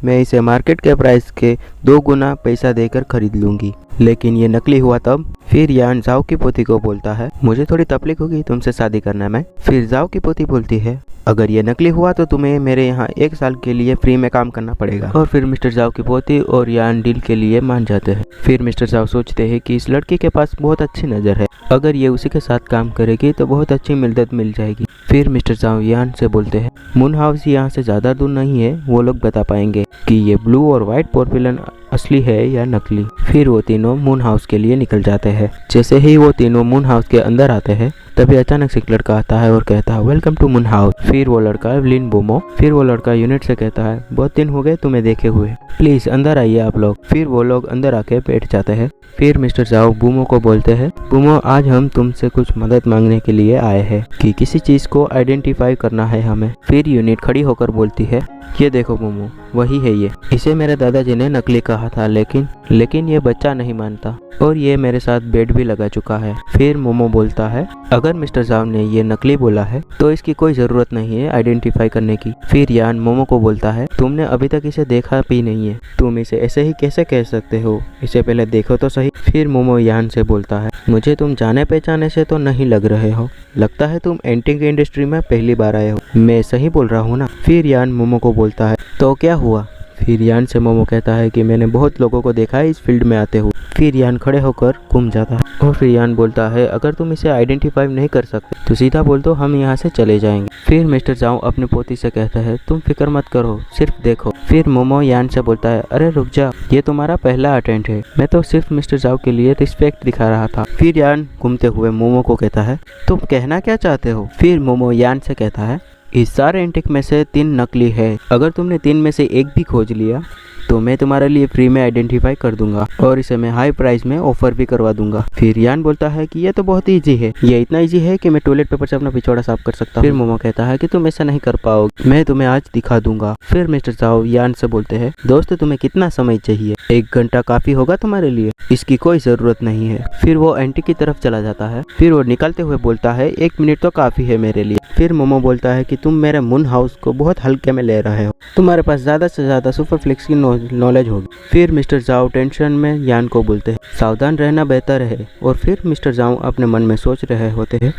मैं इसे मार्केट के प्राइस के 2 गुना पैसा देकर खरीद लूंगी। लेकिन ये नकली हुआ तब। फिर यान जाओ की पोती को बोलता है, मुझे थोड़ी तकलीफ होगी तुमसे शादी करने में। फिर जाओ की पोती बोलती है, अगर ये नकली हुआ तो तुम्हें मेरे यहाँ 1 साल के लिए फ्री में काम करना पड़ेगा। और फिर मिस्टर जाओ की पोती और यान डील के लिए मान जाते हैं। फिर मिस्टर जाओ सोचते हैं कि इस लड़की के पास बहुत अच्छी नज़र है, अगर ये उसी के साथ काम करेगी तो बहुत अच्छी मदद मिल जाएगी। फिर मिस्टर जाओ यान से बोलते हैं, मून हाउस यहाँ से ज़्यादा दूर नहीं है, वो लोग बता पाएंगे कि ये ब्लू और वाइट पोर्सिलेन असली है या नकली। फिर वो तीनों मून हाउस के लिए निकल जाते हैं। जैसे ही वो तीनों मून हाउस के अंदर आते हैं तभी अचानक से एक लड़का आता है और कहता है, वेलकम टू मून हाउस। फिर वो लड़का लिन बोमो। फिर वो लड़का यूनिट से कहता है, बहुत दिन हो गए तुम्हें देखे हुए, प्लीज अंदर आइए आप लोग। फिर वो लोग अंदर आके बैठ जाते हैं। फिर मिस्टर जाओ बूमो को बोलते हैं, बूमो आज हम तुमसे कुछ मदद मांगने के लिए आए हैं कि किसी चीज को आइडेंटिफाई करना है हमें। फिर यूनिट खड़ी होकर बोलती है, ये देखो मोमो, वही है ये, इसे मेरे दादाजी ने नकली कहा था, लेकिन ये बच्चा नहीं मानता और ये मेरे साथ बेड भी लगा चुका है। फिर मोमो बोलता है, अगर मिस्टर जाओ ने ये नकली बोला है तो इसकी कोई जरूरत नहीं है आइडेंटिफाई करने की। फिर यान मोमो को बोलता है, तुमने अभी तक इसे देखा भी नहीं है, तुम इसे ऐसे ही कैसे कह सकते हो, इसे पहले देखो तो सही। फिर मोमो यान से बोलता है, मुझे तुम जाने पहचाने से तो नहीं लग रहे हो, लगता है तुम एंटीक इंडस्ट्री में पहली बार आए हो, मैं सही बोल रहा हूँ ना। फिर यान मोमो को बोलता है, तो क्या हुआ। फिर यान से मोमो कहता है कि मैंने बहुत लोगों को देखा है इस फील्ड में आते हुए। फिर यान खड़े होकर घूम जाता है और फिर यान बोलता है, अगर तुम इसे आइडेंटिफाई नहीं कर सकते तो सीधा बोल दो, हम यहाँ से चले जाएंगे। फिर मिस्टर जाओ अपनी पोती से कहता है, तुम फिक्र मत करो, सिर्फ देखो। फिर मोमो यान से बोलता है, अरे रुक जा, ये तुम्हारा पहला अटेम्प्ट है, मैं तो सिर्फ मिस्टर जाओ के लिए रिस्पेक्ट दिखा रहा था। फिर यान घूमते हुए मोमो को कहता है, तुम कहना क्या चाहते हो। फिर मोमो यान से कहता है, इस सारे एंटिक में से 3 नकली है, अगर तुमने 3 में से एक भी खोज लिया तो मैं तुम्हारे लिए फ्री में आइडेंटिफाई कर दूंगा और इसे मैं हाई प्राइस में ऑफर भी करवा दूंगा। फिर यान बोलता है कि ये तो बहुत इजी है, ये इतना इजी है कि मैं टॉयलेट पेपर से अपना पिछवाड़ा साफ कर सकता हूँ। फिर मोमो कहता है कि तुम ऐसा नहीं कर पाओगे, मैं तुम्हें आज दिखा दूंगा। फिर मिस्टर जाओ यान से बोलते हैं, दोस्त तुम्हें कितना समय चाहिए, 1 घंटा काफी होगा तुम्हारे लिए, इसकी कोई जरूरत नहीं है। फिर वो एंटी की तरफ चला जाता है। फिर वो निकलते हुए बोलता है, 1 मिनट तो काफी है मेरे लिए। फिर मोमो बोलता है कि तुम मेरे मून हाउस को बहुत हल्के में ले रहे हो, तुम्हारे पास ज्यादा से ज्यादा सुपर फ्लेक्स की नॉलेज होगी। फिर मिस्टर जाओ टेंशन में यान को बोलते हैं, सावधान रहना बेहतर है। और फिर मिस्टर जाओ अपने मन में सोच रहे होते हैं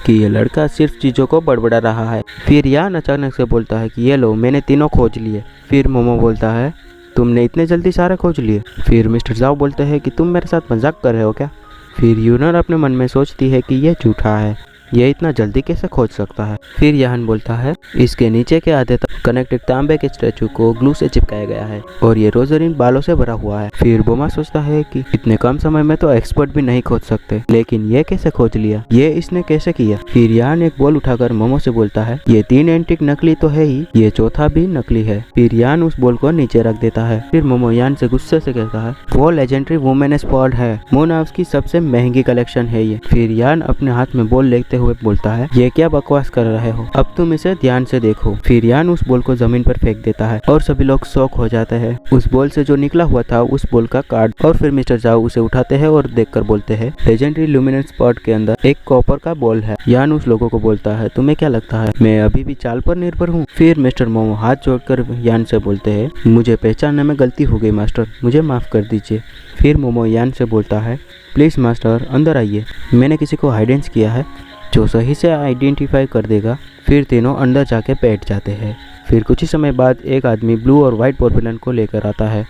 कि ये लड़का सिर्फ चीज़ों को बड़बड़ा रहा है। फिर यान अचानक से बोलता है कि ये लो, मैंने तीनों खोज लिए। फिर मोमो बोलता है, तुमने इतने जल्दी सारे खोज लिए। फिर मिस्टर जाओ बोलते हैं कि तुम मेरे साथ मजाक कर रहे हो क्या। फिर यूनर अपने मन में सोचती है कि यह झूठा है, यह इतना जल्दी कैसे खोज सकता है। फिर यान बोलता है, इसके नीचे के आधे तक कनेक्टेड तांबे के स्टैचू को ग्लू से चिपकाया गया है और ये रोजरीन बालों से भरा हुआ है। फिर बोमा सोचता है कि इतने कम समय में तो एक्सपर्ट भी नहीं खोज सकते, लेकिन ये कैसे खोज लिया, ये इसने कैसे किया। फिर यान एक बॉल उठाकर मोमो से बोलता है, ये 3 एंटिक नकली तो है ही, ये चौथा भी नकली है। फिर यान उस बॉल को नीचे रख देता है। फिर मोमो यान से गुस्से से कहता है, वो लेजेंडरी वुमेन स्पॉट है, मून हाउस की सबसे महंगी कलेक्शन है ये। फिर यान अपने हाथ में बॉल लेते हुए बोलता है, ये क्या बकवास कर रहे हो, अब तुम इसे ध्यान से देखो। फिर यान उस बॉल को जमीन पर फेंक देता है और सभी लोग शॉक हो जाते हैं। उस बॉल से जो निकला हुआ था उस बॉल का कार्ड। और फिर मिस्टर जाओ उसे उठाते हैं और देखकर बोलते हैं, लेजेंडरी ल्यूमिनेंस स्पॉट के अंदर एक कॉपर का बॉल है। यान उस लोगों को बोलता है, तुम्हें क्या लगता है मैं अभी भी चाल पर निर्भर हूँ। फिर मिस्टर मोमो हाथ जोड़कर यान से बोलते हैं, मुझे पहचानने में गलती हो गई मास्टर, मुझे माफ कर दीजिए। फिर मोमो यान से बोलता है, प्लीज मास्टर अंदर आइए, मैंने किसी को हाइडेंस किया है जो सही से आइडेंटिफाई कर देगा। फिर तीनों अंदर जाके बैठ जाते हैं। फिर कुछ ही समय बाद एक आदमी ब्लू और वाइट पोर्सिलेन को लेकर आता है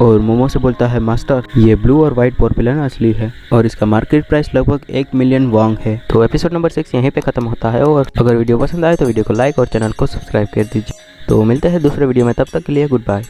और मोमो से बोलता है, मास्टर ये ब्लू और वाइट पोर्सिलेन असली है और इसका मार्केट प्राइस लगभग 1 मिलियन वॉन्ग है। तो एपिसोड नंबर 6 यहीं पे खत्म होता है और अगर वीडियो पसंद आए तो वीडियो को लाइक और चैनल को सब्सक्राइब कर दीजिए। तो मिलते हैं दूसरे वीडियो में, तब तक के लिए गुड बाय।